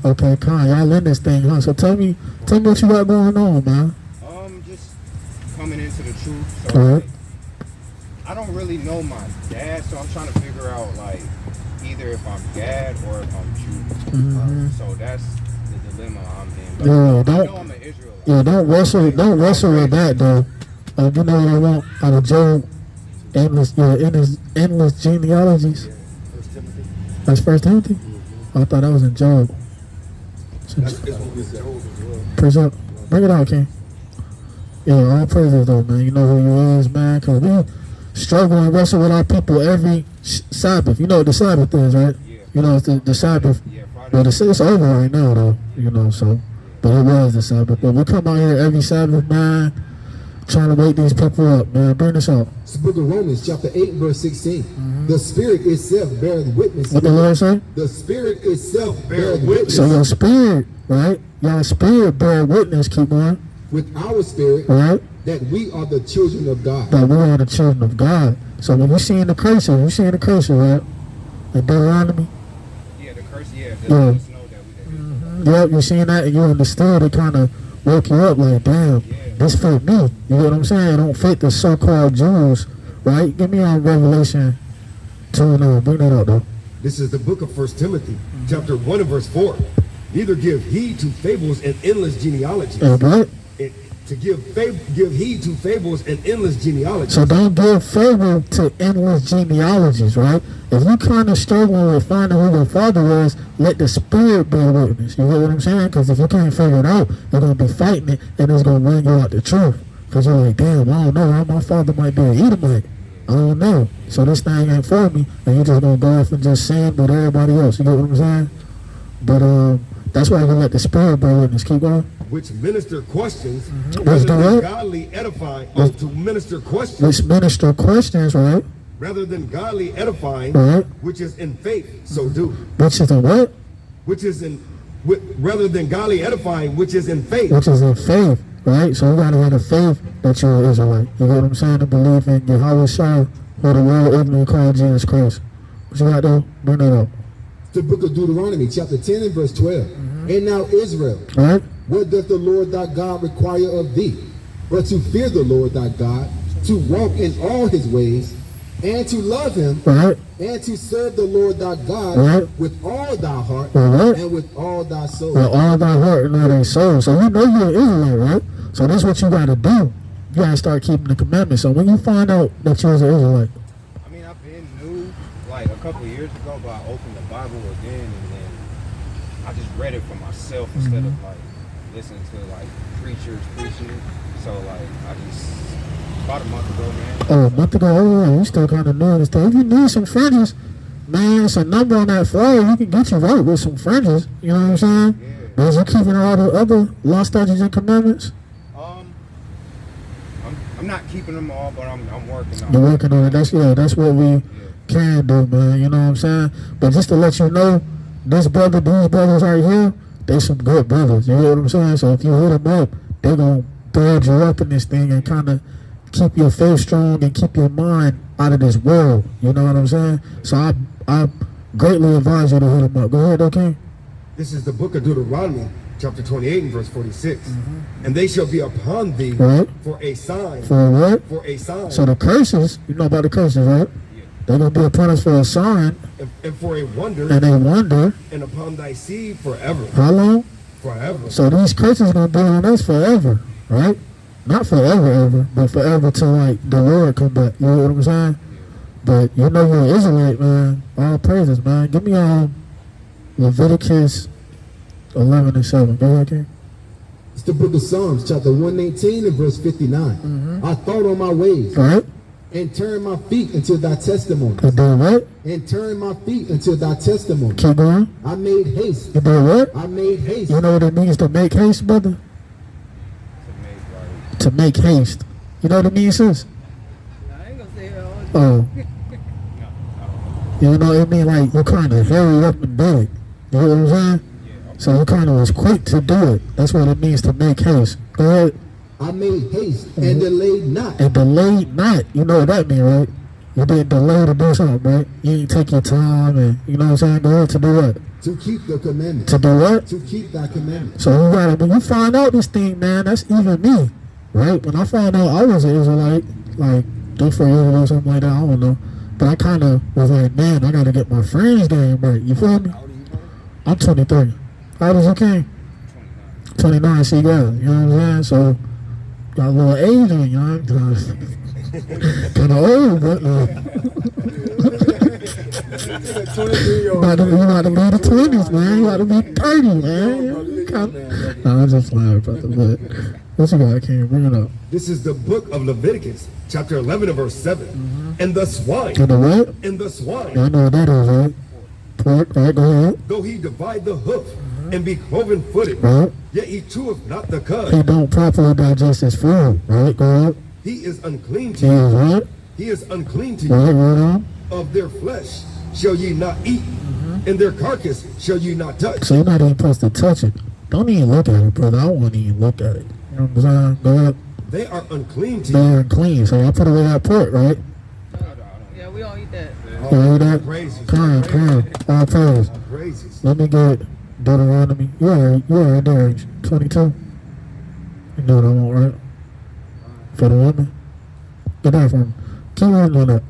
Okay, Con, y'all in this thing, huh? So tell me what you got going on, man. Just coming into the truth. So Right. I don't really know my dad, so I'm trying to figure out like either if I'm Gad or if I'm Jew. So that's the dilemma I'm in. But I know I'm an Israelite. Yeah, don't wrestle with that though. You know what I want out of Job, endless genealogies. First Timothy. That's First Timothy. I thought that was in Job. That's what we said. Praise up. Bring it out, King. Yeah, all praises though, man. You know who you is, man. Cause we struggle and wrestle with our people every Sabbath. You know what the Sabbath is, right? Yeah. You know it's the Sabbath. Yeah, Friday. But it's over right now, though. You know, so. But it was the Sabbath. But we come out here every Sabbath, man, trying to wake these people up, man. Bring this out. It's the book of Romans, chapter 8, verse 16. The Spirit itself beareth witness. What the Lord say? The Spirit itself beareth witness. So your spirit, right? Your spirit bear witness, keep on. With our spirit, right? That we are the children of God. That we are the children of God. So when you seeing the curse, right? In Deuteronomy? Yeah, the curse, yeah. Yeah. Yep, you seeing that and you understood it kind of woke you up like, damn, this fit me. You know what I'm saying? It don't fit the so-called Jews, right? Give me on Revelation 2 and bring that out though. This is the book of 1 Timothy, chapter 1 and verse 4. Neither give heed to fables and endless genealogies. What? To give heed to fables and endless genealogies. So don't give favor to endless genealogies, right? If you kind of struggle with finding who your father was, let the Spirit bear witness. You know what I'm saying? Because if you can't figure it out, you're going to be fighting it, and it's going to bring you out the truth. Because you're like, damn, I don't know. My father might be an Edomite. I don't know. So this thing ain't for me, and you're just going to go off and just sin with everybody else. You know what I'm saying? But that's why you let the Spirit bear witness. Keep going. Which minister questions rather than godly edifying. To minister questions. Which minister questions, right? Rather than godly edifying, right? Which is in faith, so do. Which is in what? Which is in, rather than godly edifying, which is in faith. Which is in faith, right? So you gotta have the faith that you're an Israelite. You know what I'm saying? To believe in yhwhcamp, or the world ignorantly called Jesus Christ. What you got to bring that up? The book of Deuteronomy, chapter 10 and verse 12. And now Israel, right? What doth the Lord thy God require of thee? But to fear the Lord thy God, to walk in all his ways, and to love him, right? And to serve the Lord thy God with all thy heart and with all thy soul. With all thy heart and all thy soul. So you know you're an Israelite, right? So that's what you gotta do. You gotta start keeping the commandments. So when you find out that you're an Israelite, I mean, I've been new like a couple of years ago, but I opened the Bible again and then I just read it for myself instead of like listening to like preachers preaching it. So like I just about a month ago, man. Oh, a month ago, you still kind of new and stuff. If you need some fringes, man, it's a number on that flyer. You can get you right with some fringes. You know what I'm saying? Yeah. But is you keeping all the other law, statutes, and commandments? I'm not keeping them all, but I'm working on it. You're working on it. That's what we can do, man. You know what I'm saying? But just to let you know, these brothers right here, they some good brothers. You know what I'm saying? So if you hit them up, they're going to build you up in this thing and kind of keep your faith strong and keep your mind out of this world. You know what I'm saying? So I greatly advise you to hit them up. Go ahead, okay? This is the book of Deuteronomy, chapter 28 and verse 46. And they shall be upon thee for a sign. For what? For a sign. So the curses, you know about the curses, right? Yeah. They're going to be upon us for a sign. And for a wonder. And a wonder. And upon thy seed forever. How long? Forever. So these curses are going to be on us forever, right? Not forever, ever, but forever till like the Lord come back. You know what I'm saying? But you know you're an Israelite, man. All praises, man. Give me Leviticus 11 and 7. Go ahead, King. It's the book of Psalms, chapter 118 and verse 59. I thought on my ways. Right. And turn my feet into thy testimony. You did what? And turn my feet into thy testimony. Keep going. I made haste. You did what? I made haste. You know what it means to make haste, brother? To make haste. You know what it means, sis? I ain't gonna say it all. Oh. You know, it mean like you kind of hurry up and do it. You know what I'm saying? So you kind of was quick to do it. That's what it means to make haste. Go ahead. I made haste and delayed not. And delayed not. You know what that means, right? You didn't delay to do something, right? You didn't take your time and, you know what I'm saying? Go ahead to do what? To keep the commandments. To do what? To keep thy commandments. So you gotta, when you find out this thing, man, that's even me, right? When I found out I was an Israelite, like 3, 4 years ago or something like that, I don't know. But I kind of was like, man, I gotta get my friends game right. You feel me? I'm 23. How old is you, King? 29. See, yeah, you know what I'm saying? So got a little age on you, know? Kind of old, but you about to be the 20s, man. You about to be 30, man. No, I'm just lying, brother. But what you got, King? Bring it up. This is the book of Leviticus, chapter 11 and verse 7. And the swine. And the what? And the swine. Yeah, I know what that is, right? Pork, right? Go ahead. Though he divide the hoof and be cloven footed, Right? yet he cheweth not the He cud. don't properly digest his food, right? Go ahead. He is unclean to He you. is what? He is unclean to you. Right, right on. Of their flesh shall ye not eat, and their carcass shall ye not touch. So you're not even supposed to touch it. Don't even look at it, brother. I won't even look at it. You know what I'm saying? Go ahead. They are unclean to you. They're clean, so I put away that pork, right? Yeah, we don't eat that. You hear that? Praises. Come, all praise. Praises. Let me get Deuteronomy. You are there, 22. You know what I want, right? For the woman. Get that from me. Keep reading on that,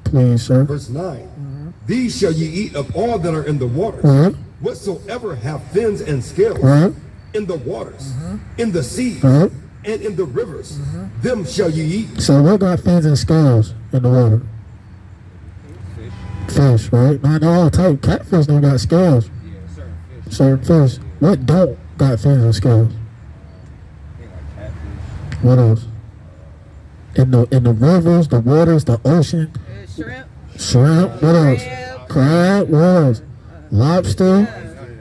please, sir. Verse 9. These shall ye eat of all that are in the waters, Right, whatsoever have fins and scales, right, in the waters, in the seas, right. and in the rivers, them shall ye eat. So what got fins and scales in the water? Fish, right? Not all type. Catfish don't got scales. Yeah, certain fish. Certain fish. What don't got fins and scales? Thing like catfish. What else? In the rivers, the waters, the ocean, Shrimp. shrimp. What else? Crab. What else? Lobster.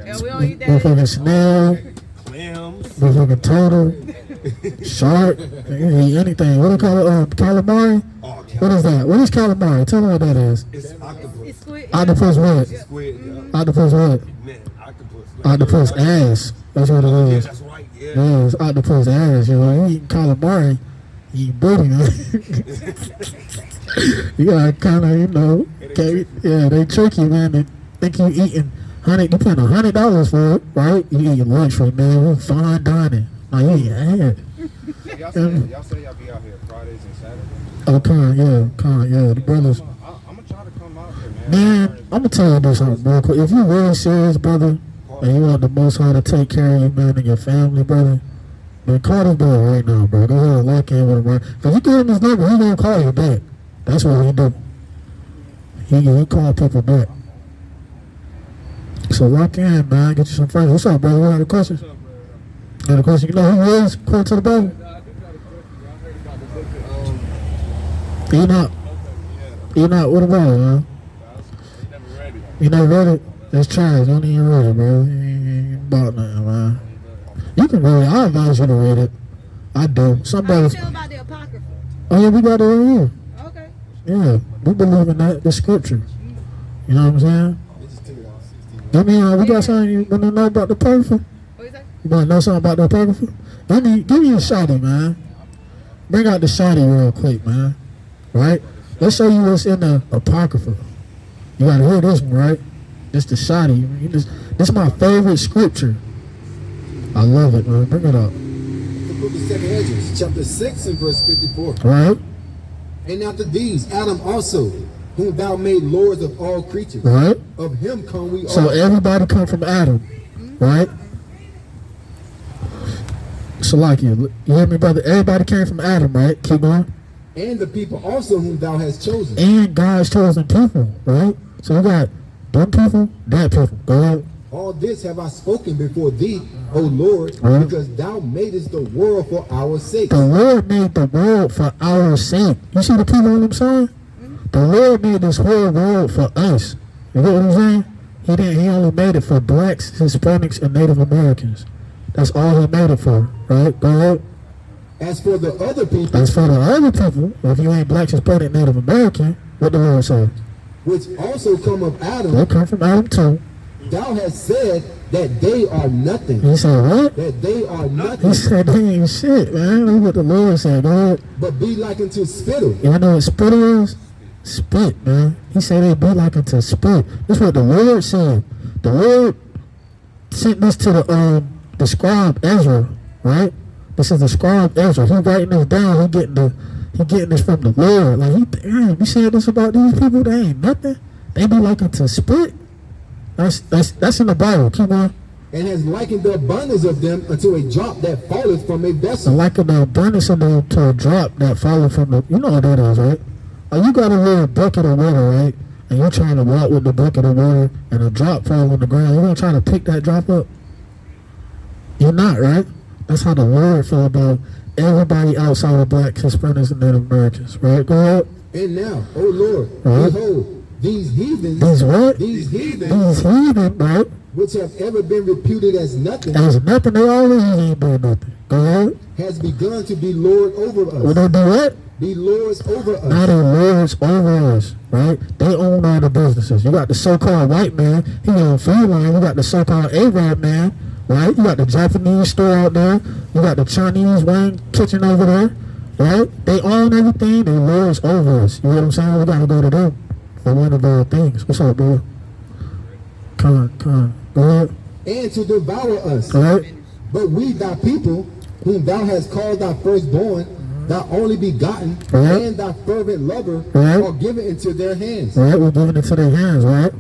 Yeah, we don't eat that. Motherfucking snail. Clams. Motherfucking turtle. Shark. You can eat anything. What do you call it? Calamari. Oh, What is that? What is calamari? Tell me what that is. It's octopus. It's squid. Octopus what? Squid, yeah. Octopus what? Man, octopus. Octopus ass. That's what it Yeah, is. that's right, yeah. Yeah, it's octopus ass. You know, you eating calamari, you eat booty, man. You gotta kind of, you know, yeah, they trick you, man. They think you eating you paying $100 for it, right? You eating luxury, man. We fine dining. No, you eating ass. Y'all say y'all be out here Fridays and Saturdays? Oh, yeah, the brothers. I'm gonna try to come out there, man. Man, I'm gonna tell you this something real quick. If you're really serious, brother, and you want the Most High to take care of you, man, and your family, brother, man, call this boy right now, bro. Go ahead and lock in with him, right? Because you give him his number, he gonna call you back. That's what he do. He call people back. So lock in, man. Get you some friends. What's up, brother? You got a question? You got a question? You know who he is, according to the Bible? Enoch, what about it, man? You never read it? That's trash. Don't even read it, bro. You ain't about nothing, man. You can read it. I advise you to read it. I do. How you Somebody. feel about the Apocrypha? Oh, yeah, we got it right here. Okay. Yeah, we believe in that, the scripture. You know what I'm saying? Give me, we got something you want to know about the Apocrypha? What you say? You want to know something about the Apocrypha? Give me a shotty, man. Bring out the shotty real quick, man. Right? Let's show you what's in the Apocrypha. You got to hear this one, right? This the shotty. This is my favorite scripture. I love it, man. Bring it up. The book of 2 Ezra, chapter 6 and verse 54. Right? And after these, Adam also, whom thou made lords of all creatures. Right? Of him come we all. So everybody come from Adam, right? So like you hear me, brother? Everybody came from Adam, right? Keep going. And the people also whom thou hast chosen. And God's chosen people, right? So you got them people, that people. Go ahead. All this have I spoken before thee, O Lord, Right. because thou madest the world for our sake. The Lord made the world for our sake. You see the people on them saying? The Lord made this whole world for us. You get what I'm saying? He only made it for blacks, Hispanics, and Native Americans. That's all he made it for, right? Go ahead. As for the other people, As for the other people, if you ain't black, Hispanic, Native American, what the Lord said? which also come of Adam, They come from Adam too. thou hast said that they are nothing. He said what? That they are He nothing, said they ain't shit, man. Look what the Lord said. Go ahead. but be like unto spittle. You know what spit is? Spit, man. He said they be like unto spit. That's what the Lord said. The Lord sent this to the scribe Ezra, right? This is the scribe Ezra. He writing this down. He getting this from the Lord. Like, damn, you said this about these people? They ain't nothing. They be liking to spit. That's in the Bible. Keep on. And has likened the abundance of them unto a drop that falleth from a So vessel. liking the abundance of them to a drop that falleth from the, you know what that is, right? Like, you got a little bucket of water, right? And you're trying to walk with the bucket of water, and a drop falls on the ground. You're gonna try to pick that drop up? You're not, right? That's how the Lord feel about everybody outside of blacks, Hispanics, and Native Americans, right? Go ahead. And now, O Lord, Right. behold, these heathens, These what? these heathens, These heathen, right? which have ever been reputed as nothing, There's nothing. They always ain't doing nothing. Go ahead. has begun to be Lord over When us. they do what? Be lords over Now us. they lords over us, right? They own all the businesses. You got the so-called white man, he on food line. You got the so-called Arab man, right? You got the Japanese store out there. You got the Chinese wine kitchen over there, right? They own everything. They lords over us. You know what I'm saying? We gotta go to them for one of those things. What's up, bro? Come on. Go ahead. And to devour us. All right? But we, thy people, whom thou hast called thy firstborn, thy only begotten, Right. and thy fervent lover, Right. are given into their hands. All right, we're giving it to their hands, right?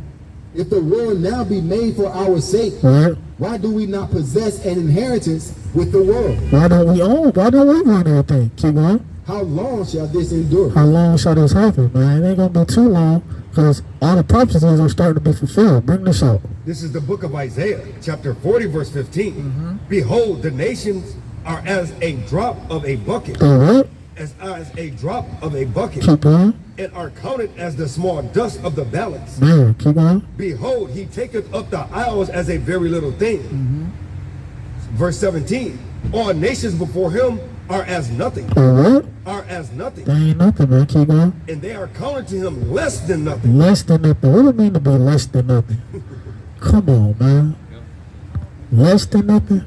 If the world now be made for our sake, All right? why do we not possess an inheritance with the world? Why don't we own? Why don't we run everything? Keep going. How long shall this endure? How long shall this happen, man? It ain't gonna be too long, because all the prophecies are starting to be fulfilled. Bring this out. This is the book of Isaiah, chapter 40, verse 15. Behold, the nations are as a drop of a bucket, All right? as a drop of a bucket, Keep going. and are counted as the small dust of the balance. Man, keep going. Behold, he taketh up the isles as a very little thing. Verse 17. All nations before him are as nothing, All right? are as nothing, That ain't nothing, man. Keep going. and they are counted to him less than nothing. Less than nothing. What do it mean to be less than nothing? Come on, man. Less than nothing?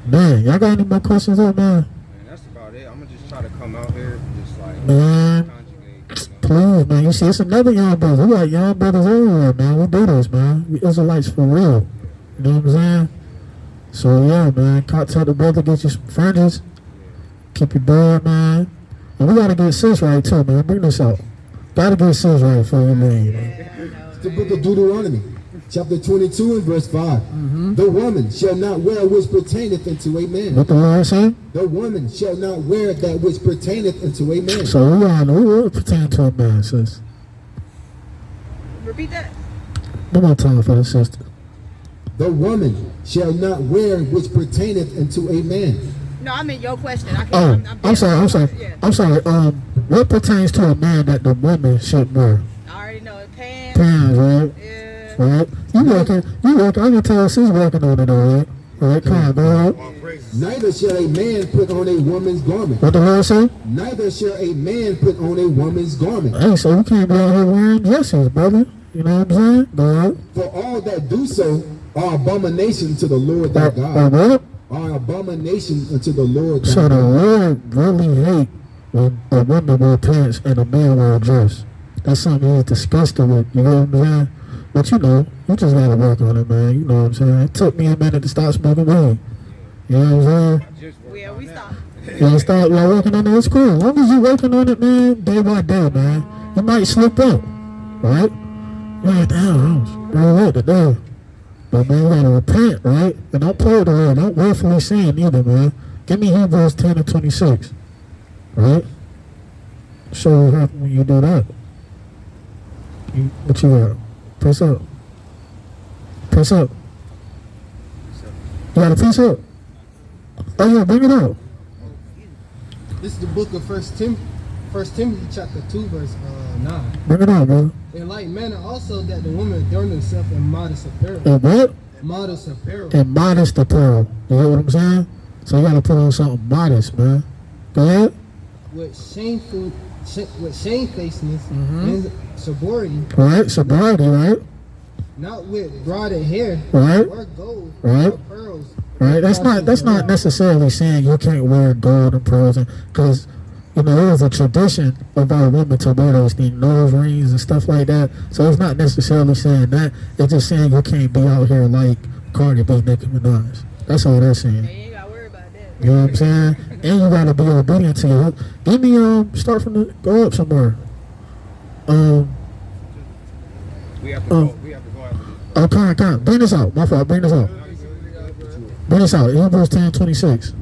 Man, y'all got any more questions up, man? Man, that's about it. I'm gonna just try to come out here and just like Man, conjugate. please, man. You see, it's another young brother. We got young brothers everywhere, man. We do this, man. We Israelites for real. You know what I'm saying? So, yeah, man. Tell the brother, get you some fringes. Keep your bird, man. And we gotta get sis right, too, man. Bring this out. Gotta get sis right for you, man. It's the book of Deuteronomy, chapter 22 and verse 5. The woman shall not wear which pertaineth unto a man. What the Lord say? The woman shall not wear that which pertaineth unto a man. So we will pertain to a man, sis. Repeat that. One more time for the sister. The woman shall not wear which pertaineth unto a man. No, I meant your question. I Oh, can't, I'm sorry. Yeah. I'm sorry. What pertains to a man that the woman should wear? I already know it. Pants. Pants, right? Yeah. Right? You working. I can tell she's working on it, all right? Right? Come on, go ahead. All praises. Neither shall a man put on a woman's garment. What the Lord say? Neither shall a man put on a woman's garment. Hey, so you can't be out here wearing dresses, brother. You know what I'm saying? Go ahead. For all that do so are abomination to the Lord thy Or God. what? Are abomination unto the Lord thy So the God. Lord really hate when a woman wear pants and a man wear a dress. That's something he's disgusted with. You know what I'm saying? But you know, you just gotta work on it, man. You know what I'm saying? It took me a minute to stop smoking weed. You know what I'm saying? Just work Yeah, on we that. stopped. You start working on it, it's cool. As long as you working on it, man, day by day, man, you might slip up, right? You're like, damn, I was really late today. But man, you gotta repent, right? And don't play with the Lord. Don't willfully sin either, man. Give me Hebrews 10 and 26, right? Show you happen when you do that. What you got? Press up. Press up. You gotta press up. Oh yeah, bring it up. This is the book of First Timothy chapter 2 verse 9. Bring it up, bro. In like manner also that the women adorn themselves in modest apparel. And what? Modest apparel. And modest apparel. You hear what I'm saying? So you gotta put on something modest, man. Go ahead. With shamefacedness and sobriety, Right? Sobriety, right? not with braided hair Right. or gold Right. or pearls. Right? That's not necessarily saying you can't wear gold and pearls, because you know, it was a tradition of our women to wear those things, nose rings and stuff like that. So it's not necessarily saying that. It's just saying you can't be out here like Cardi B, Nicki Minaj. That's all they're saying. You ain't gotta worry about that. You know what I'm saying? And you gotta be obedient to your. Give me start from the go up somewhere. We have to go. We have to go after this. Oh, come on. Bring this out. My fault. Bring this out. Bring this out. Hebrews 10:26.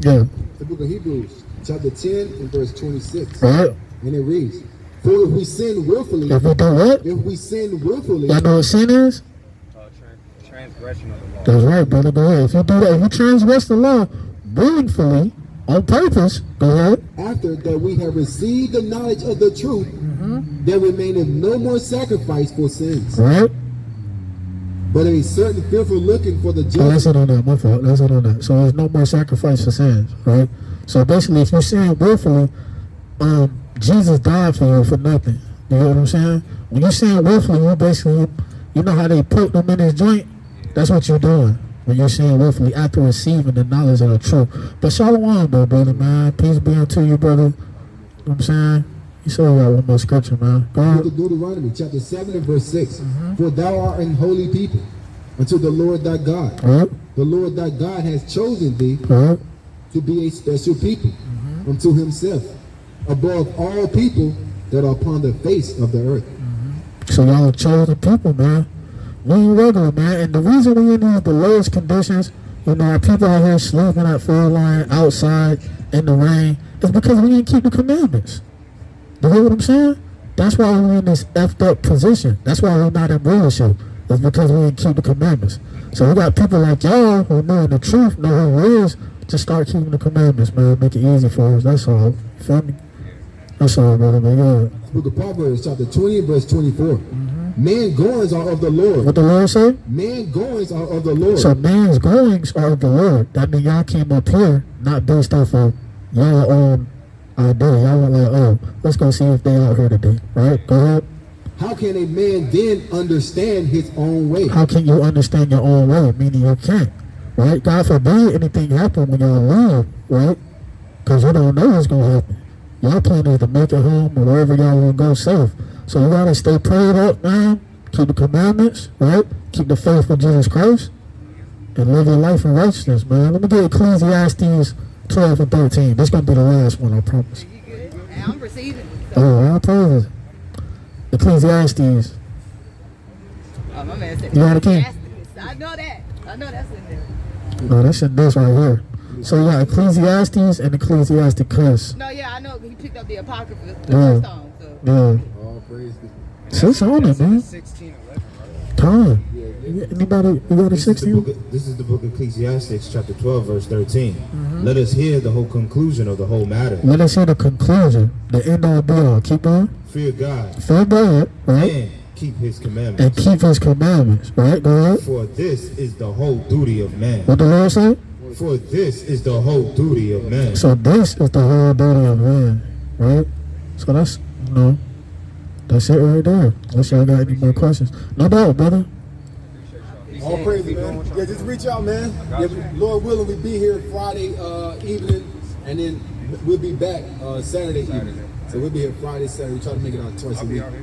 Yeah. The book of Hebrews, chapter 10 and verse 26. All right. And it reads, for if we sin willfully, If we do what? if we sin willfully, Y'all know what sin is? Transgression of the law. That's right, brother. Go ahead. If you do that, if you transgress the law willfully, on purpose, go ahead. after that we have received the knowledge of the truth, there remaineth no more sacrifice for sins, Right? but a certain fearful looking for the Oh, that's judgment. it on that. My fault. That's it on that. So there's no more sacrifice for sins, right? So basically, if you sin willfully, Jesus died for you for nothing. You know what I'm saying? When you sin willfully, you basically, you know how they put them in his joint? That's what you're doing when you're sin willfully after receiving the knowledge of the truth. But shalom, brother, man. Peace be unto you, brother. You know what I'm saying? You said we got one more scripture, man. Go Book ahead. of Deuteronomy, chapter 7 and verse 6. For thou art an holy people unto the Lord thy God. All right? The Lord thy God has chosen thee All right? to be a special people unto himself, above all people that are upon the face of the earth. So y'all are chosen people, man. We ain't regular, man. And the reason we in these the lowest conditions, you know, our people out here sleeping at full line outside in the rain, is because we didn't keep the commandments. You know what I'm saying? That's why we're in this effed up position. That's why we're not in rulership. It's because we didn't keep the commandments. So we got people like y'all who know the truth, know who it is, to start keeping the commandments, man. Make it easy for us. That's all. You feel me? That's all, brother, man. Yeah. Book of Proverbs, chapter 20 and verse 24. Man goings are of the Lord. What the Lord say? Man goings are of the Lord. So man's goings are of the Lord. That means y'all came up here not based off of y'all own idea. Y'all were like, oh, let's go see if they out here today. Right? Go ahead. How can a man then understand his own way? How can you understand your own way? Meaning you can't. Right? God forbid anything happen when y'all leave, right? Because you don't know what's going to happen. Y'all plan is to make it home or wherever y'all want to go safe. So you got to stay prayed up, man. Keep the commandments, right? Keep the faith in Jesus Christ. And live your life in righteousness, man. Let me get Ecclesiastes 12 and 13. This going to be the last one, I promise. You good? And I'm receiving. So, Oh, I praise it. Ecclesiastes. oh, my man said, You got a key? I know that. I know that's in there. No, that's in this right here. So you got Ecclesiastes and Ecclesiasticus. No, yeah, I know he picked up the Apocrypha, the Yeah. first song. So. Yeah. All praise to Six on it, man. 16:11, right? Time. Anybody, you got a This is, the 16? book of, this is the book of Ecclesiastes, chapter 12, verse 13. Let us hear the whole conclusion of the whole matter. Let us hear the conclusion, the end all be all. Keep on. Fear God Fear God, right? and keep his And commandments. keep his commandments, right? Go ahead. For this is the whole duty of man. What the Lord say? For this is the whole duty of man. So this is the whole duty of man, right? So that's, you know, that's it right there. Unless y'all got any more questions. No doubt, brother. All praise, man. Yeah, just reach out, man. Yeah, Lord willing, we be here Friday evening, and then we'll be back Saturday evening. So we'll be here Friday, Saturday. Try to make it out twice a I'll be week. out here.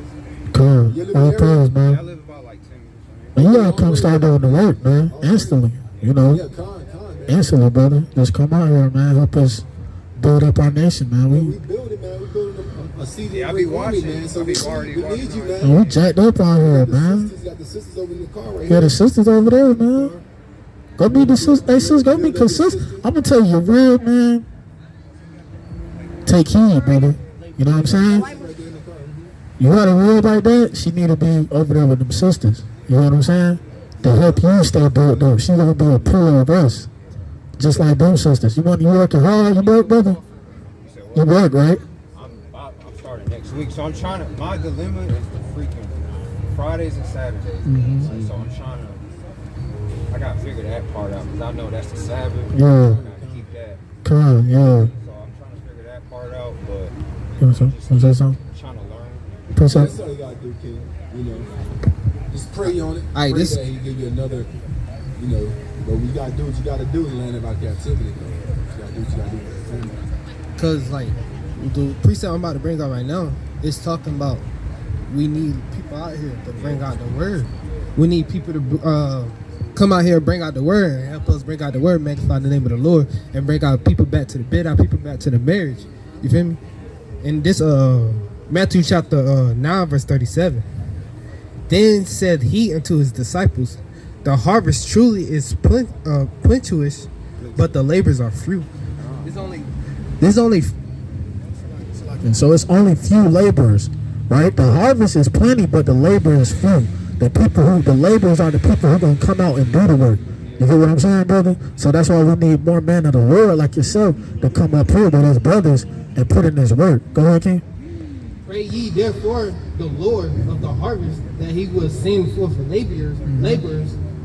Come. You live All in praise, I man. live about like 10 minutes. And you gotta come start doing the work, man. Instantly. You know, Yeah, con, man. instantly, brother. Just come out here, man. Help us build up our nation, man. We We build it, man. We building a CD Yeah, I be great army, watching. man. So I be we already need watching you, right man. we jacked up out here, The man. sisters, got the sisters over in the car right Yeah, here. the sisters over there, man. Go meet the sisters. Hey, sis, go meet consistent. I'm gonna tell you, real man. Take heed, brother. You know what I'm saying? You got a real like that, she need to be over there with them sisters. You know what I'm saying? To help you stay built up. She gonna be a pillar of us. Just like them sisters. You working hard, you work, brother? You work, right? I'm starting next week, so I'm trying to. My dilemma is the freaking Fridays and Saturdays. So I'm trying to. I gotta figure that part out because I know that's the Sabbath. Yeah. I gotta keep that. Come on, yeah. So I'm trying to figure that part out, but You want to say something? trying to learn. Put some. That's all you gotta do, King. You know, just pray on it. Aight, Pray this- that He give you another. You know, but we gotta do what you gotta do to land about captivity. Though. You gotta do what you gotta do. Cause like the precept I'm about to bring out right now, it's talking about we need people out here to bring out the word. We need people to come out here and bring out the word and help us bring out the word, magnify the name of the Lord, and bring our people back to the bed, our people back to the marriage. You feel me? In this Matthew chapter 9 verse 37, then said he unto his disciples, the harvest truly is plenteous, but the labors are few. There's only And so it's only few laborers, right? The harvest is plenty, but the labor is few. The laborers are the people who are going to come out and do the work. You get what I'm saying, brother? So that's why we need more men of the word like yourself to come up here with us brothers and put in this work. Go ahead, King. pray ye therefore the Lord of the harvest that he will send forth laborers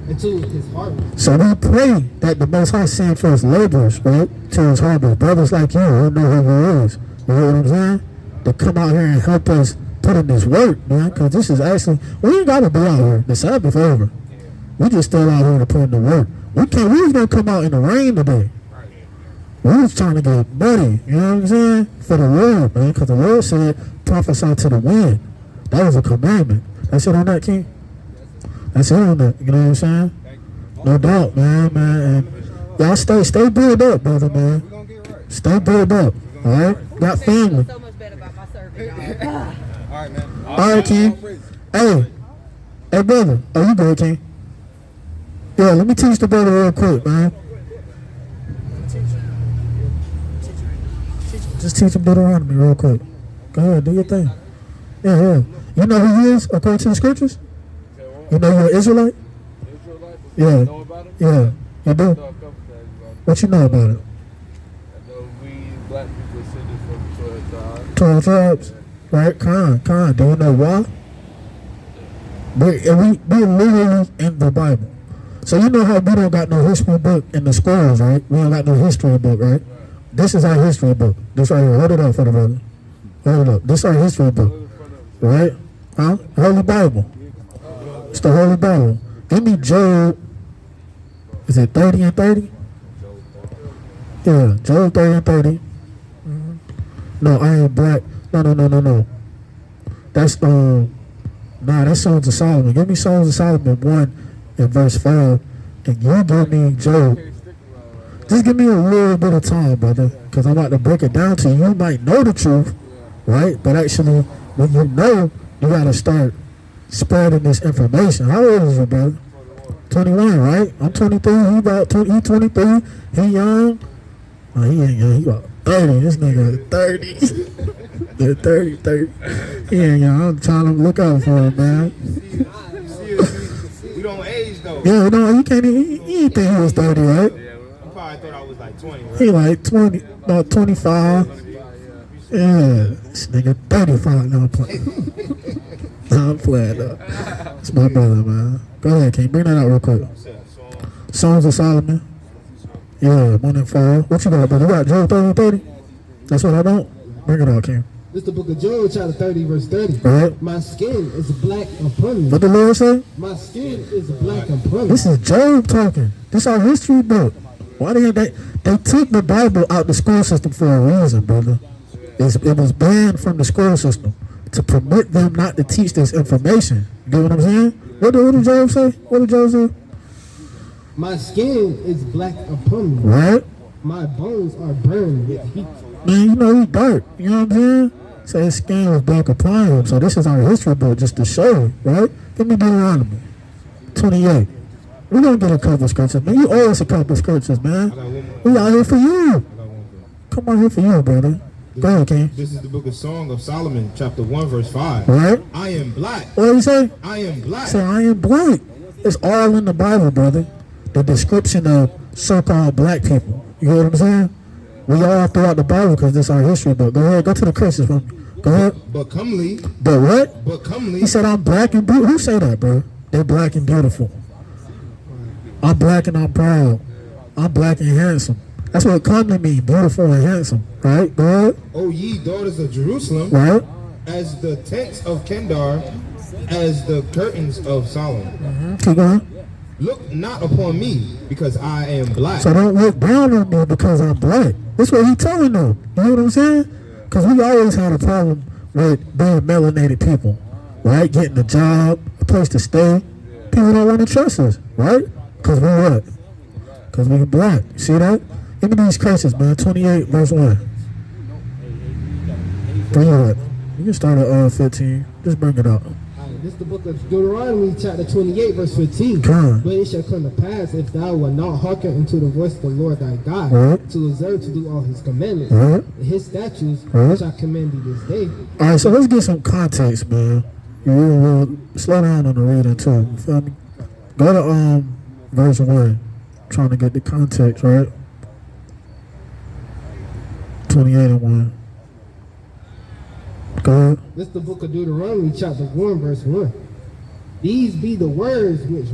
into his harvest. So we pray that the Most High send forth laborers, right, to his harvest. Brothers like you who know who he is. You know what I'm saying? To come out here and help us put in this work, man, because this is actually, we ain't got to be out here. The Sabbath over. We just still out here to put in the work. We was going to come out in the rain today. We was trying to get muddy, you know what I'm saying? For the Lord, man, because the Lord said, prophesy to the wind. That was a commandment. That's it on that, King? That's it on that, you know what I'm saying? No doubt, man. And y'all stay build up, brother, man. Stay build up, all right? Got family. So much better about my serving, y'all. All right, man. All right, King. Hey, brother. Oh, you good, King? Yeah, let me teach the brother real quick, man. Just teach him Deuteronomy real quick. Go ahead, do your thing. Yeah. You know who he is according to the scriptures? You know you're an Israelite? Yeah. Yeah. You do? What you know about it? We black people descended from 12 tribes. Right? Con. Do you know why? We literally in the Bible. So you know how we don't got no history book in the schools, right? We don't got no history book, right? This is our history book. This right here. Hold it up for the brother. Hold it up. This is our history book. Right? Huh? Holy Bible. It's the Holy Bible. Give me Job. Is it 30 and 30? Yeah, Job 30 and 30. Mm-hmm. No, I ain't black. No. That's that's Songs of Solomon. Give me Songs of Solomon 1 and verse 5. And you give me Job. Just give me a little bit of time, brother, because I'm about to break it down to you. You might know the truth, right? But actually, when you know, you got to start spreading this information. How old is you, brother? 21, right? I'm 23. He about 20, he 23. He young. Oh, he ain't young. He about 30. This nigga 30. They're 30. He ain't young. I'm trying to look out for him, man. We don't age, though. Yeah, no, he can't. He didn't think he was 30, right? I thought I was like 20, right? He like 20, about 25. Yeah, this nigga 35. No, I'm playing. No, I'm playing, though. It's my brother, man. Go ahead, King. Bring that out real quick. Songs of Solomon. Yeah, 1 and 4. What you got, brother? You got Job 30 and 30? That's what I don't? Bring it out, King. This is the book of Job, chapter 30, verse 30. Right. My skin is black upon me. What the Lord say? My skin is black upon me. This is Job talking. This is our history book. Why they took the Bible out the school system for a reason, brother. It was banned from the school system to permit them not to teach this information. You get what I'm saying? What did Job say? What did Job say? My skin is black upon me. Right? My bones are burned with heat. Man, you know he's dark. You know what I'm saying? So his skin was black upon him. So this is our history book just to show you, right? Give me Deuteronomy 28. We're going to get a couple scriptures, man. You owe us a couple scriptures, man. We out here for you. Come on here for you, brother. Go ahead, King. This is the book of Song of Solomon, chapter 1, verse 5. Right? I am black. What did he say? I am black. Say, I am black. It's all in the Bible, brother. The description of so-called black people. You know what I'm saying? We all throughout the Bible because this is our history book. Go ahead. Go to the Christians for me. Go ahead. But comely. But what? But comely. He said, I'm black and beautiful. Who say that, bro? They're black and beautiful. I'm black and I'm proud. I'm black and handsome. That's what comely means, beautiful and handsome. Right? Go ahead. O ye daughters of Jerusalem. Right? As the tents of Kendar, as the curtains of Solomon. Keep going. Look not upon me, because I am black. So don't look down on me because I'm black. That's what he telling them. You know what I'm saying? Because we always had a problem with being melanated people, right? Getting a job, a place to stay. People don't want to trust us, right? Because we what? Because we black. See that? Look at these curses, man. 28 verse 1. Bring it up. You can start at 15. Just bring it up. This is the book of Deuteronomy, chapter 28, verse 15. Come. But it shall come to pass, if thou wilt not hearken unto the voice of the Lord thy God, Right. to observe to do all his commandments, Right. and his statutes, Right. which I command thee this day. All right, so let's get some context, man. You will slow down on the reading too. You feel me? Go to verse 1. Trying to get the context, right? 28 and 1. Go ahead. This is the book of Deuteronomy, chapter 1, verse 1. These be the words which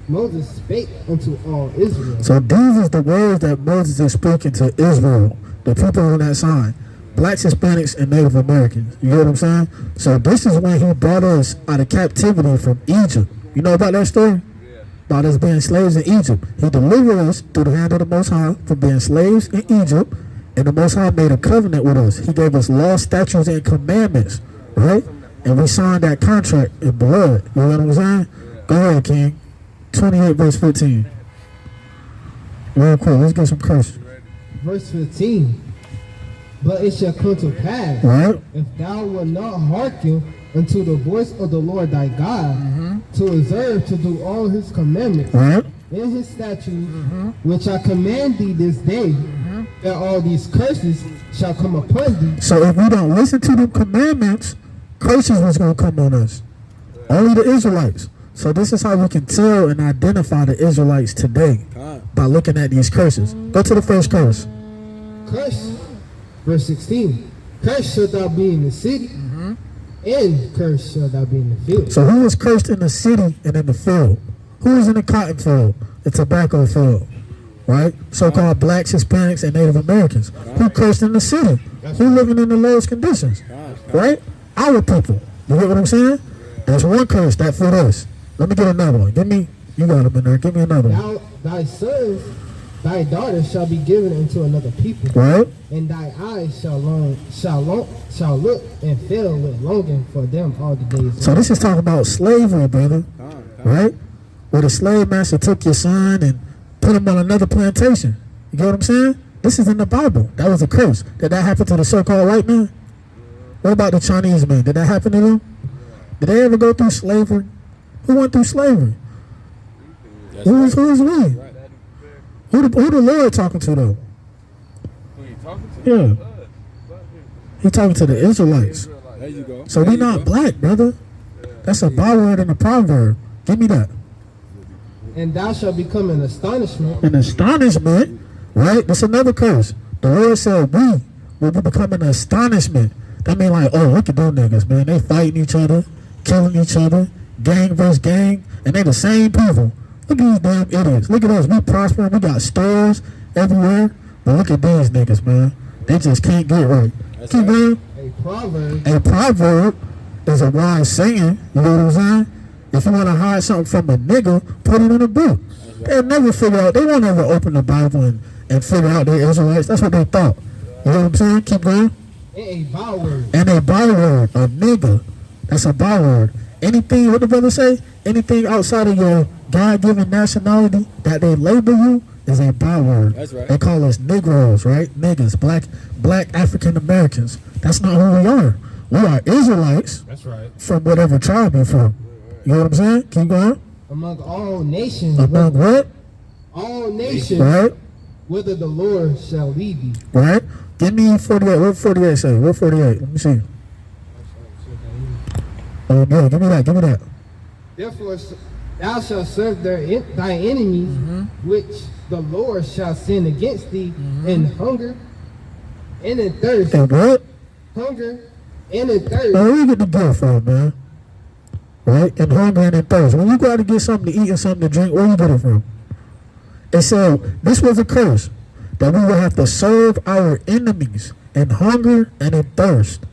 Moses spake unto all Israel. So these is the words that Moses is speaking to Israel, the people on that side, blacks, Hispanics, and Native Americans. You get what I'm saying? So this is when he brought us out of captivity from Egypt. You know about that story? About us being slaves in Egypt. He delivered us through the hand of the Most High from being slaves in Egypt, and the Most High made a covenant with us. He gave us laws, statutes, and commandments, right? And we signed that contract in blood. You know what I'm saying? Go ahead, King. 28 verse 15. Real quick, let's get some curses. Verse 15. But it shall come to pass, Right? if thou wilt not hearken unto the voice of the Lord thy God, to observe to do all his commandments, Right? and his statutes, which I command thee this day, that all these curses shall come upon thee. So if we don't listen to the commandments, curses was going to come on us. Only the Israelites. So this is how we can tell and identify the Israelites today, by looking at these curses. Go to the first curse. Curse, verse 16. Curse shalt thou be in the city, and curse shalt thou be in the field. So who was cursed in the city and in the field? Who was in the cotton field, the tobacco field? Right? So-called blacks, Hispanics, and Native Americans. Who cursed in the city? Who living in the lowest conditions? Right? Our people. You get what I'm saying? There's one curse that fit us. Let me get another one. Give me, you got them in there. Give me another one. Thy sons, thy daughters shall be given unto another people, Right? and thy eyes shall look and fill with longing for them all the days. So this is talking about slavery, brother. Right? Where the slave master took your son and put him on another plantation. You get what I'm saying? This is in the Bible. That was a curse. Did that happen to the so-called white man? What about the Chinese man? Did that happen to them? Did they ever go through slavery? Who went through slavery? Who is we? Who the Lord talking to though? Who you talking to? Yeah. He talking to the Israelites. There you go. So we not black, brother. That's a byword and a proverb. Give me that. And thou shalt become an astonishment. An astonishment, right? That's another curse. The Lord said we will be becoming an astonishment. That mean like, oh, look at them niggas, man. They fighting each other, killing each other, gang versus gang, and they the same people. Look at these damn idiots. Look at us. We prospering. We got stores everywhere. But look at these niggas, man. They just can't get right. Keep going. A proverb. A proverb is a wise saying. You know what I'm saying? If you want to hide something from a nigga, put it in a book. They'll never figure out. They won't ever open the Bible and figure out they're Israelites. That's what they thought. You know what I'm saying? Keep going. And a byword. And a byword, a nigga. That's a byword. Anything, what the brother say? Anything outside of your God-given nationality that they label you is a byword. That's right. They call us Negroes, right? Niggas, black African Americans. That's not who we are. We are Israelites. That's right. From whatever tribe you're from. You know what I'm saying? Keep going. Among all nations. Among what? All nations. Right? Whither the Lord shall lead thee. Right? Give me 48. What 48 say? What 48? Let me see. Oh, yeah, give me that. Give me that. Therefore thou shalt serve thy enemies, which the Lord shall send against thee, in hunger and in thirst. And what? Hunger and in thirst. Now, where you get the gift from, man? Right? And hunger and in thirst. When you go out to get something to eat and something to drink, where you get it from? It said, this was a curse, that we will have to serve our enemies in hunger and in thirst.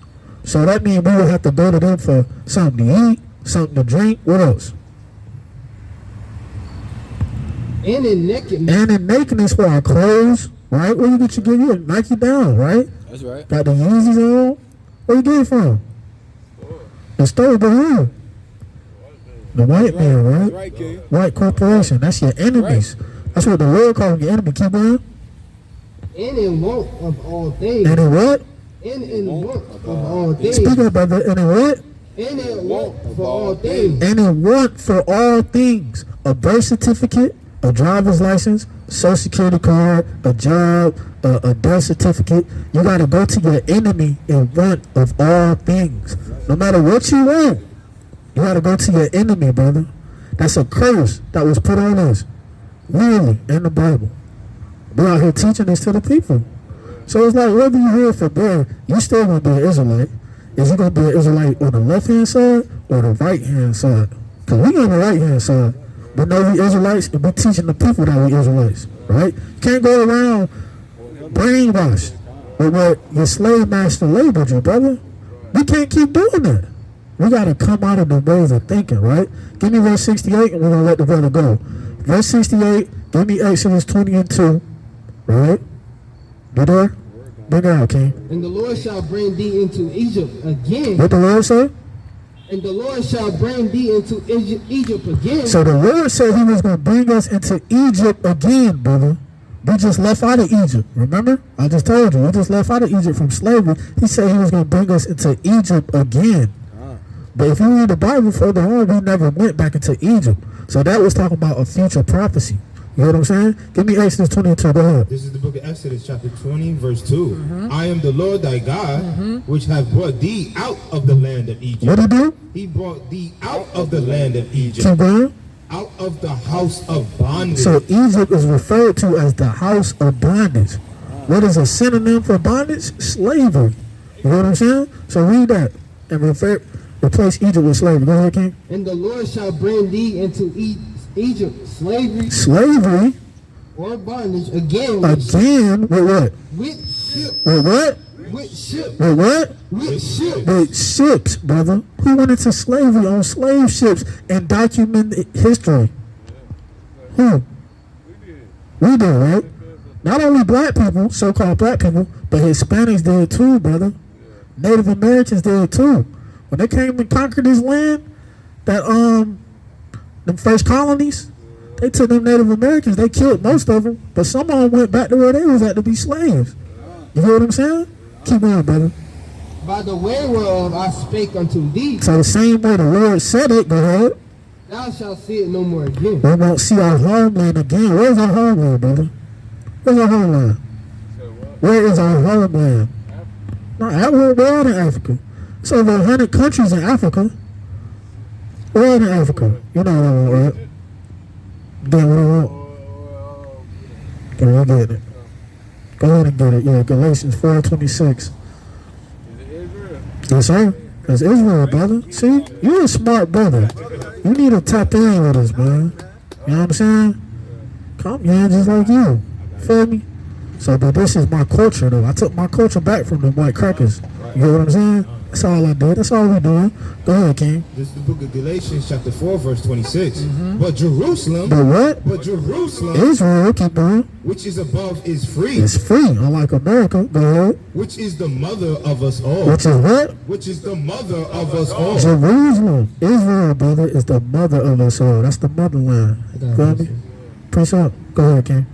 So that means we will have to go to them for something to eat, something to drink. What else? And in nakedness. And in nakedness for our clothes, right? Where you get your gear? You a Nike down, right? That's right. Got the Yeezys on. Where you get it from? The store behind. The white man, right? That's right, King. White corporation. That's your enemies. That's what the Lord calls your enemy. Keep going. And in want of all things. And in what? And in want of all things. Speak up, brother. And in what? And in want for all things. And in want for all things. A birth certificate, a driver's license, social security card, a job, a death certificate. You got to go to your enemy in want of all things. No matter what you want, you got to go to your enemy, brother. That's a curse that was put on us, really, in the Bible. We're out here teaching this to the people. So it's like, whether you're here for there, you still going to be an Israelite. Is you going to be an Israelite on the left-hand side or the right-hand side? Because we on the right-hand side. We know we Israelites, and we're teaching the people that we Israelites, right? You can't go around brainwashed with what your slave master labeled you, brother. We can't keep doing that. We got to come out of the ways of thinking, right? Give me verse 68, and we're going to let the brother go. Verse 68, give me Exodus 20 and 2, right? You there? Bring it out, King. And the Lord shall bring thee into Egypt again. What the Lord say? And the Lord shall bring thee into Egypt again. So the Lord said he was going to bring us into Egypt again, brother. We just left out of Egypt, remember? I just told you, we just left out of Egypt from slavery. He said he was going to bring us into Egypt again. But if you read the Bible further on, we never went back into Egypt. So that was talking about a future prophecy. You know what I'm saying? Give me Exodus 20 and 2. Go ahead. This is the book of Exodus, chapter 20, verse 2. I am the Lord thy God, which have brought thee out of the land of Egypt. What did he do? He brought thee out of the land of Egypt, Keep going. out of the house of bondage. So Egypt is referred to as the house of bondage. What is a synonym for bondage? Slavery. You know what I'm saying? So read that and replace Egypt with slavery. Go ahead, King. And the Lord shall bring thee into Egypt Slavery or bondage again. again with what? With ship. With what? With ship. With what? With ship. With ships, brother. Who went into slavery on slave ships and documented history? Who? We did, right? Not only black people, so-called black people, but Hispanics did too, brother. Native Americans did too. When they came and conquered this land, that the first colonies, they took them Native Americans. They killed most of them, but some of them went back to where they was at to be slaves. You hear what I'm saying? Keep going, brother. By the way whereof I spake unto thee, So the same way the Lord said it, go ahead. thou shalt see it no more again. We won't see our homeland again. Where's our homeland, brother? Where's our homeland? Where is our homeland? No, we're out in Africa. It's over 100 countries in Africa. We're out in Africa. You know what I want, right? Get what I want. Can we get it? Go ahead and get it. Yeah, Galatians 4:26. Yes, sir. That's Israel, brother. See? You're a smart brother. You need to tap in with us, man. You know what I'm saying? Come, yeah, just like you. Feel me? So, but this is my culture, though. I took my culture back from the white crackers. You know what I'm saying? That's all I did. That's all we doing. Go ahead, King. This is the book of Galatians, chapter 4, verse 26. But Jerusalem, But what? but Jerusalem, Israel, keep going. which is above, is free, It's free, unlike America. Go ahead. which is the mother of us all. Which is what? Which is the mother of us all. Jerusalem. Israel, brother, is the mother of us all. That's the motherland. Feel me? Preach up. Go ahead, King.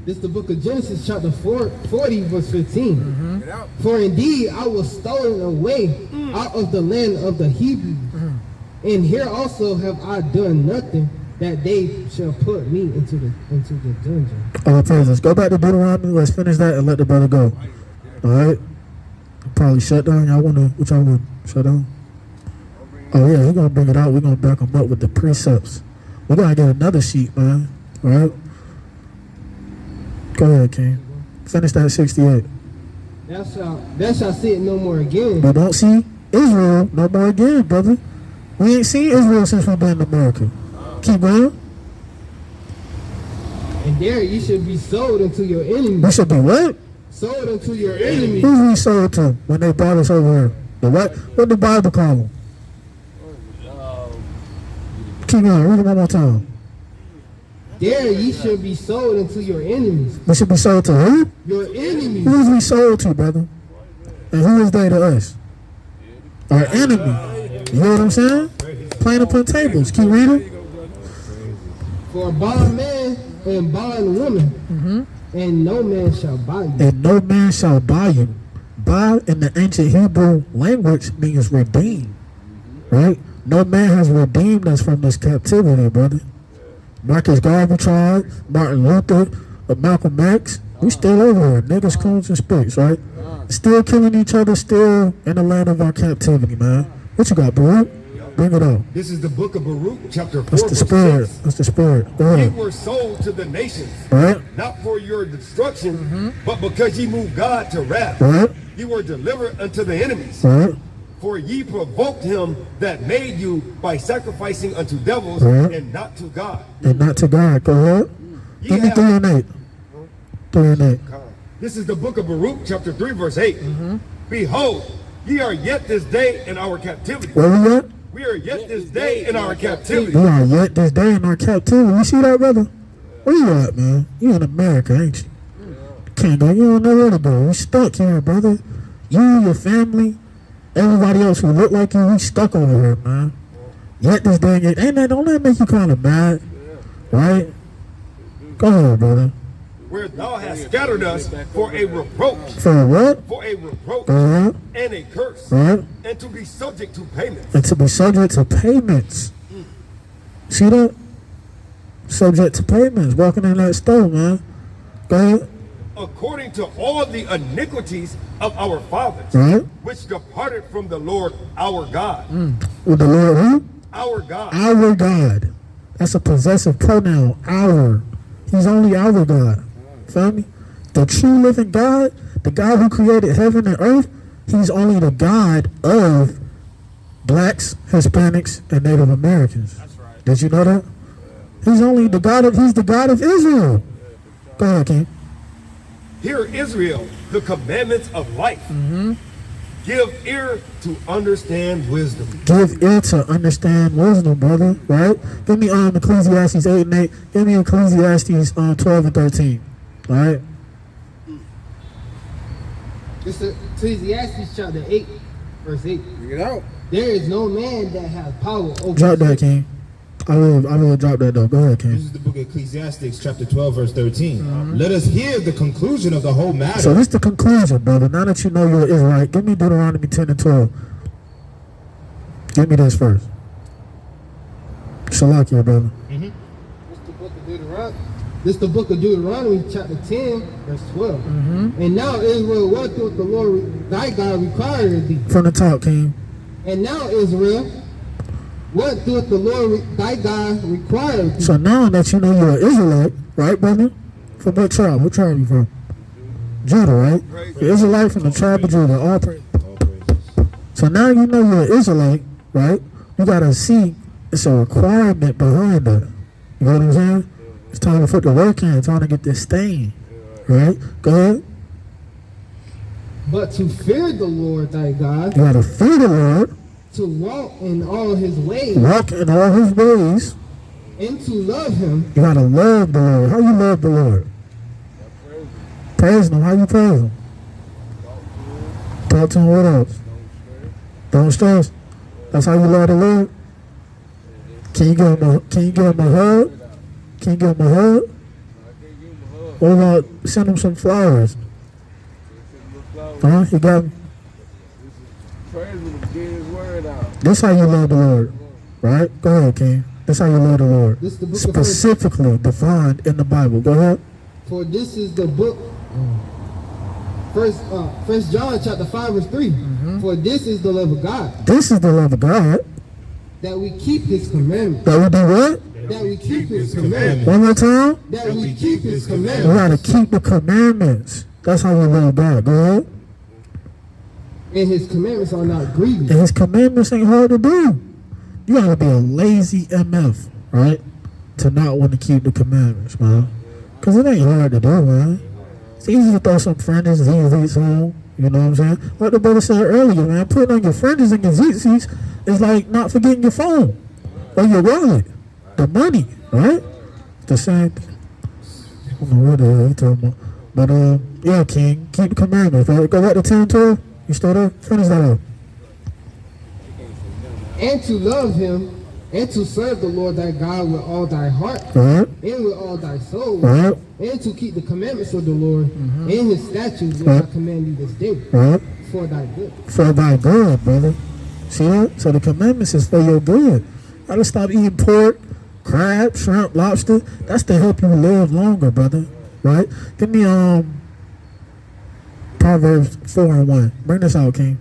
This is the book of Genesis, chapter 40, verse 15. For indeed I was stolen away out of the land of the Hebrews. And here also have I done nothing that they shall put me into the dungeon. All praises. Go back to Deuteronomy. Let's finish that and let the brother go. All right? Probably shut down. Y'all want to, what y'all want? Shut down? Oh, yeah, we're going to bring it out. We're going to back them up with the precepts. We're going to get another sheet, man. All right? Go ahead, King. Finish that 68. Thou shalt see it no more again. But don't see Israel no more again, brother. We ain't seen Israel since we've been in America. Keep going. And there you should be sold unto your enemies. We should be what? Sold unto your enemies. Who we sold to when they brought us over here? The what? What the Bible call them? Keep going. Read it one more time. There ye shall be sold unto your enemies. We should be sold to who? Your enemies. Who is we sold to, brother? And who is they to us? Our enemy. You know what I'm saying? Plain upon tables. Keep reading. For a bondman and bondwoman, and no man shall buy you. And no man shall buy you. Buy in the ancient Hebrew language means redeem. Right? No man has redeemed us from this captivity, brother. Marcus Garvey tried, Martin Luther, Malcolm X. We still over here. Niggas, coons, and spicks, right? Still killing each other, still in the land of our captivity, man. What you got, Baruch? Bring it up. This is the book of Baruch, chapter 4, That's the verse spirit. 6. That's the spirit. Go Ye ahead. were sold to the nations, Right? not for your destruction, but because ye moved God to wrath. Right? Ye were delivered unto the enemies. Right? For ye provoked him that made you by sacrificing unto devils Right. and not to God. And not to God. Go ahead. Ye Give me have- 3 and 8. 3 and 8. This is the book of Baruch, chapter 3, verse 8. Behold, ye are yet this day in our captivity. Where we at? We are yet this day in our captivity. We are yet this day in our captivity. You see that, brother? Where you at, man? You in America, ain't you? Can't go. You don't know where to go. You stuck here, brother. You, your family, everybody else who look like you, we stuck over here, man. Yet this day, ain't that, don't that make you kind of mad? Right? Go ahead, brother. Where thou hast scattered us for a reproach, For what? for a reproach Go ahead. and a curse, Right? and to be subject to payments. And to be subject to payments. See that? Subject to payments. Walking in that store, man. Go ahead. According to all the iniquities of our fathers, Right? which departed from the Lord our God. With the Lord who? Our God. Our God. That's a possessive pronoun. Our. He's only our God. Feel me? The true living God, the God who created heaven and earth, he's only the God of blacks, Hispanics, and Native Americans. That's right. Did you know that? He's only the God of, he's the God of Israel. Go ahead, King. Hear Israel, the commandments of life. Give ear to understand wisdom. Give ear to understand wisdom, brother. Right? Give me Ecclesiastes 8 and 8. Give me Ecclesiastes 12 and 13. All right? It's Ecclesiastes chapter 8, verse 8. Bring it out. There is no man that has power over Drop that, King. I will drop that, though. Go ahead, This King. is the book of Ecclesiastes, chapter 12, verse 13. Let us hear the conclusion of the whole matter. So this the conclusion, brother. Now that you know you're Israelite, give me Deuteronomy 10 and 12. Give me this first. Shalakia, brother. This the book of Deuteronomy. This the book of Deuteronomy, chapter 10, verse 12. And now Israel, what doth the Lord thy God require of thee? From the top, King. And now Israel, what doth the Lord thy God require of thee? So now that you know you're an Israelite, right, brother? From what tribe? What tribe are you from? Judah, right? You're Israelite from the tribe of Judah. All praise. All praises. So now you know you're an Israelite, right? You gotta see it's a requirement behind that. You know what I'm saying? It's time to put the work in, time to get this stain. Right? Go ahead. But to fear the Lord thy God, You gotta fear the Lord, to walk in all his ways, walk in all his ways. and to love him, You gotta love the Lord. How you love the Lord? Praise him. How you praise him? Talk to him. What else? Don't stress. That's how you love the Lord. Can you give him a hug? Can you give him a hug? What about send him some flowers? Huh? You got him? Praise him, get his word out. This how you love the Lord, right? Go ahead, King. This how you love the Lord. This the book of Specifically defined in the Bible. Go ahead. for this is the book. First John chapter 5 verse 3. For this is the love of God, This is the love of God. that we keep his commandments. That we do what? That we keep his commandments. One more time. That we keep his We commandments. gotta keep the commandments. That's how we love God. Go ahead. And his commandments are not grievous. And his commandments ain't hard to do. You gotta be a lazy MF, right? To not want to keep the commandments, man. Cause it ain't hard to do, man. It's easy to throw some fringes, zits home. You know what I'm saying? Like the brother said earlier, man, putting on your fringes and your zits is like not forgetting your phone or your wallet, the money, right? The same. I don't know what the hell you talking about. But yeah, King, keep the commandments. Right? Go back to 10 12. You still there? Finish that up. And to love him, and to serve the Lord thy God with all thy heart, Right? and with all thy soul, Right? and to keep the commandments of the Lord, and his statutes which Right. I command thee this day, Right? for thy good. For thy good, brother. See that? So the commandments is for your good. Gotta stop eating pork, crab, shrimp, lobster. That's to help you live longer, brother. Right? Give me Proverbs 4:1. Bring this out, King.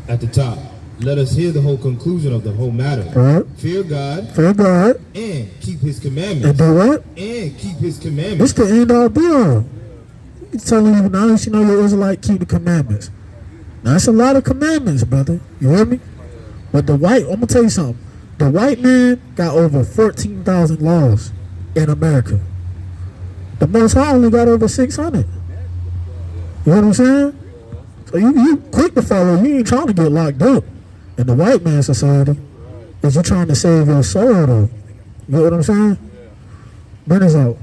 At the top, let us hear the whole conclusion of the whole matter. Right? Fear God Fear God and keep his and commandments. do what? And keep his This commandments. the end all be all. He's telling you now, you know your Israelite keep the commandments. Now that's a lot of commandments, brother. You hear me? But the white, I'm gonna tell you something. The white man got over 14,000 laws in America. The Most High only got over 600. You know what I'm saying? So you quick to follow. You ain't trying to get locked up in the white man society. Is you trying to save your soul though? You know what I'm saying? Bring this out.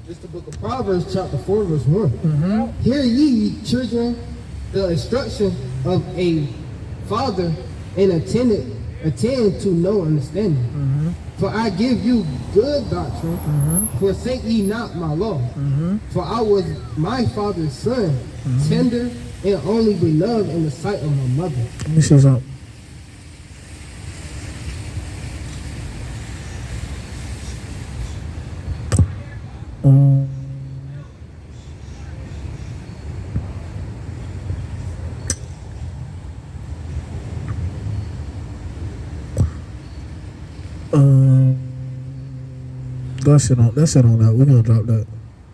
It's the book of Proverbs, chapter 4, verse 1. Hear ye, children, the instruction of a father, and attend to no understanding. For I give you good doctrine, forsake ye not my law. For I was my father's son, tender and only beloved in the sight of my mother. Let me see something. That's it on that. We're gonna drop that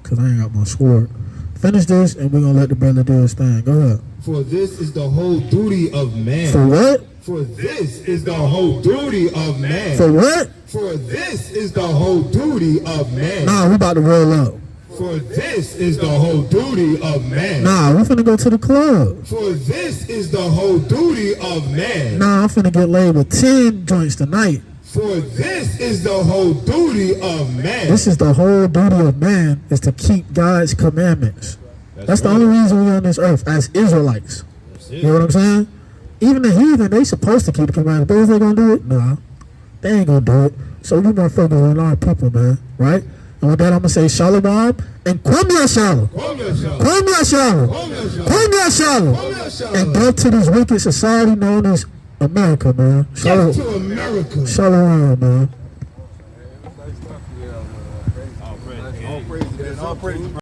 because I ain't got my sword. Finish this and we're gonna let the brother do his thing. Go ahead. For this is the whole duty of man. For what? For this is the whole duty of man. For what? For this is the whole duty of man. Nah, we about to roll up. For this is the whole duty of man. Nah, we finna go to the club. For this is the whole duty of man. Nah, I'm finna get laid with 10 joints tonight. For this is the whole duty of man. This is the whole duty of man, is to keep God's commandments. That's the only reason we're on this earth as Israelites. You know what I'm saying? Even the heathen, they supposed to keep the commandments. But is they gonna do it? Nah. They ain't gonna do it. So you motherfuckers are our people, man. Right? And with that, I'm gonna say Shalom and Kwam Yashalom. Kwam Yashalom. Kwam Yashalom. And death to this wicked society known as America, man. Death to America. Shalom, man. All praise,